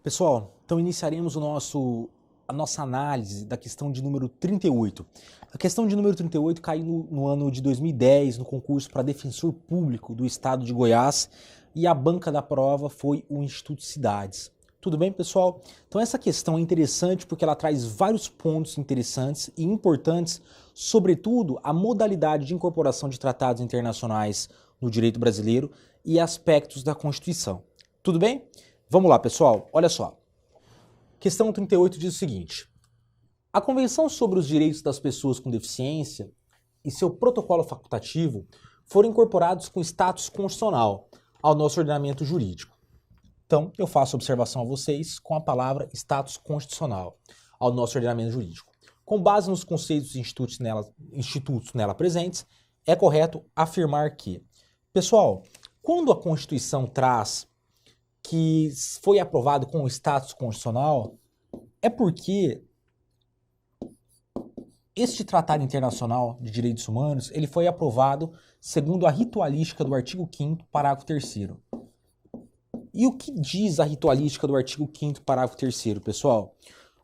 Pessoal, então iniciaremos a nossa análise da questão de número 38. A questão de número 38 caiu no ano de 2010 no concurso para defensor público do estado de Goiás e a banca da prova foi o Instituto Cidades. Tudo bem, pessoal? Então essa questão é interessante porque ela traz vários pontos interessantes e importantes, sobretudo a modalidade de incorporação de tratados internacionais no direito brasileiro e aspectos da Constituição. Tudo bem? Vamos lá, pessoal. Olha só. Questão 38 diz o seguinte: a Convenção sobre os Direitos das Pessoas com Deficiência e seu protocolo facultativo foram incorporados com status constitucional ao nosso ordenamento jurídico. Então, eu faço observação a vocês com a palavra status constitucional ao nosso ordenamento jurídico. Com base nos conceitos e institutos nela presentes, é correto afirmar que, pessoal, quando a Constituição traz que foi aprovado com o status constitucional, é porque este Tratado Internacional de Direitos Humanos ele foi aprovado segundo a ritualística do artigo 5º, parágrafo 3º. E o que diz a ritualística do artigo 5º, parágrafo 3º, pessoal?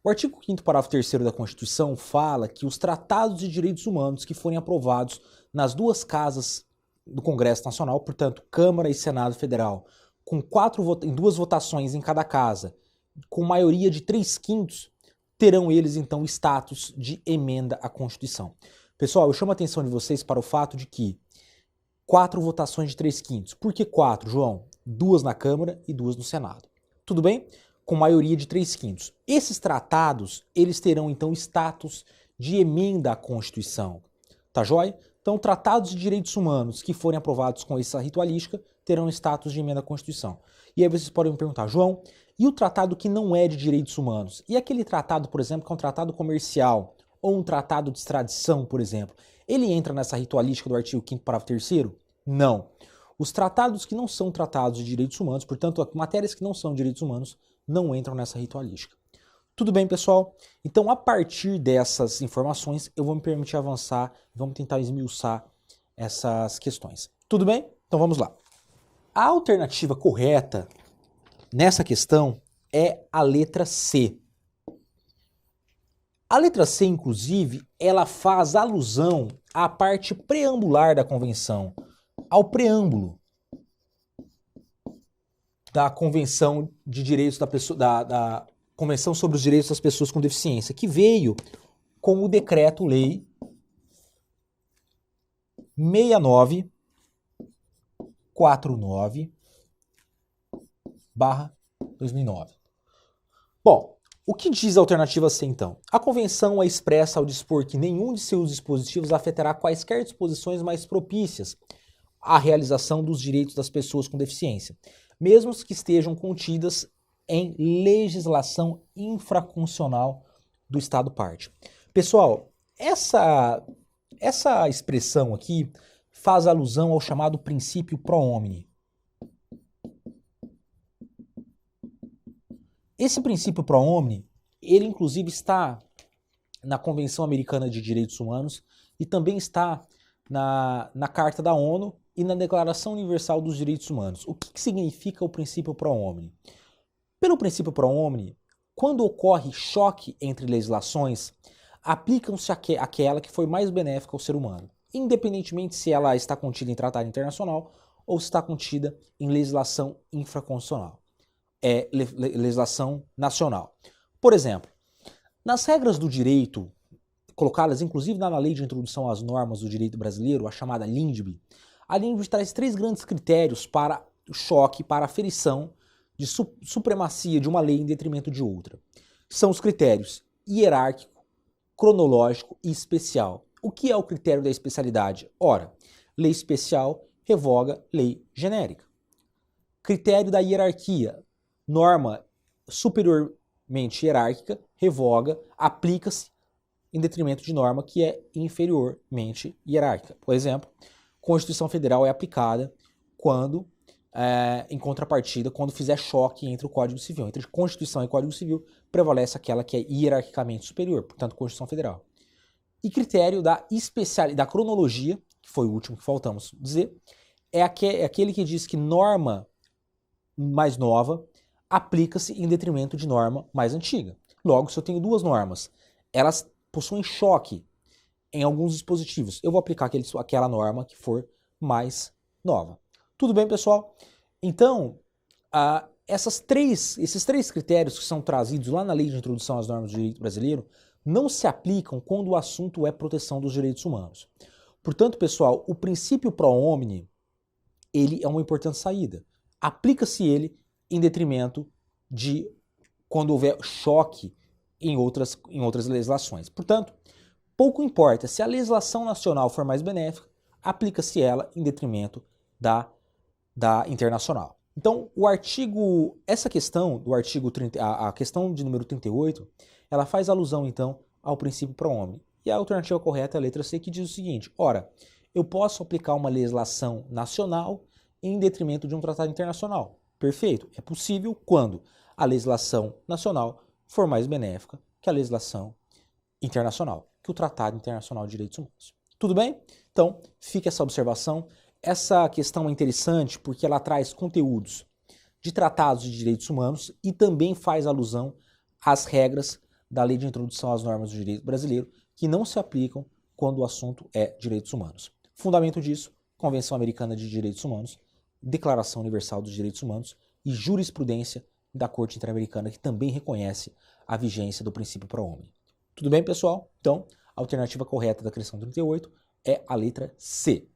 O artigo 5º, parágrafo 3º da Constituição fala que os tratados de direitos humanos que forem aprovados nas duas casas do Congresso Nacional, portanto, Câmara e Senado Federal, com em duas votações em cada casa, com maioria de 3/5, terão eles, então, status de emenda à Constituição. Pessoal, eu chamo a atenção de vocês para o fato de que 4 votações de 3/5. Por que 4, João? 2 na Câmara e 2 no Senado. Tudo bem? Com maioria de 3/5. Esses tratados, eles terão, então, status de emenda à Constituição. Tá joia? Então, tratados de direitos humanos que forem aprovados com essa ritualística terão status de emenda à Constituição. E aí vocês podem me perguntar, João, e o tratado que não é de direitos humanos? E aquele tratado, por exemplo, que é um tratado comercial ou um tratado de extradição, por exemplo, ele entra nessa ritualística do artigo 5º, parágrafo 3º? Não. Os tratados que não são tratados de direitos humanos, portanto, matérias que não são direitos humanos, não entram nessa ritualística. Tudo bem, pessoal? Então, a partir dessas informações, eu vou me permitir avançar, vamos tentar esmiuçar essas questões. Tudo bem? Então, vamos lá. A alternativa correta nessa questão é a letra C. A letra C, inclusive, ela faz alusão à parte preambular da Convenção, ao preâmbulo da Convenção de Direitos da Pessoa, da Convenção sobre os Direitos das Pessoas com Deficiência, que veio com o Decreto-Lei 6949/2009. Bom, o que diz a alternativa C, então? A Convenção é expressa ao dispor que nenhum de seus dispositivos afetará quaisquer disposições mais propícias à realização dos direitos das pessoas com deficiência, mesmo que estejam contidas em legislação infraconstitucional do Estado parte. Pessoal, essa expressão aqui faz alusão ao chamado princípio pro homine. Esse princípio pro homine, ele inclusive está na Convenção Americana de Direitos Humanos e também está na Carta da ONU e na Declaração Universal dos Direitos Humanos. O que significa o princípio pro homine? Pelo princípio pro homine, quando ocorre choque entre legislações, aplicam-se aquela que foi mais benéfica ao ser humano, independentemente se ela está contida em tratado internacional ou se está contida em legislação infraconstitucional, legislação nacional. Por exemplo, nas regras do direito, colocadas inclusive na Lei de Introdução às Normas do Direito Brasileiro, a chamada LINDB, a LINDB traz 3 grandes critérios para o choque, para a aferição de supremacia de uma lei em detrimento de outra. São os critérios hierárquico, cronológico e especial. O que é o critério da especialidade? Ora, lei especial revoga lei genérica. Critério da hierarquia, norma superiormente hierárquica revoga, aplica-se em detrimento de norma que é inferiormente hierárquica. Por exemplo, Constituição Federal é aplicada quando em contrapartida, quando fizer choque entre o Código Civil. Entre Constituição e Código Civil, prevalece aquela que é hierarquicamente superior, portanto, Constituição Federal. E critério da cronologia, que foi o último que faltamos dizer, é aquele que diz que norma mais nova aplica-se em detrimento de norma mais antiga. Logo, se eu tenho duas normas, elas possuem choque em alguns dispositivos, eu vou aplicar aquela norma que for mais nova. Tudo bem, pessoal? Então, esses três critérios que são trazidos lá na Lei de Introdução às Normas do Direito Brasileiro não se aplicam quando o assunto é proteção dos direitos humanos. Portanto, pessoal, o princípio pro homine, ele é uma importante saída. Aplica-se ele em detrimento de quando houver choque em outras legislações. Portanto, pouco importa se a legislação nacional for mais benéfica, aplica-se ela em detrimento da internacional. Então, essa questão do artigo 30, a questão de número 38, ela faz alusão, então, ao princípio pro homine. E a alternativa correta é a letra C, que diz o seguinte: ora, eu posso aplicar uma legislação nacional em detrimento de um tratado internacional. Perfeito. É possível quando a legislação nacional for mais benéfica que a legislação internacional, que o Tratado Internacional de Direitos Humanos. Tudo bem? Então, fica essa observação. Essa questão é interessante porque ela traz conteúdos de tratados de direitos humanos e também faz alusão às regras da Lei de Introdução às Normas do Direito Brasileiro, que não se aplicam quando o assunto é direitos humanos. Fundamento disso, Convenção Americana de Direitos Humanos, Declaração Universal dos Direitos Humanos e jurisprudência da Corte Interamericana, que também reconhece a vigência do princípio pro homine. Tudo bem, pessoal? Então, a alternativa correta da questão 38 é a letra C.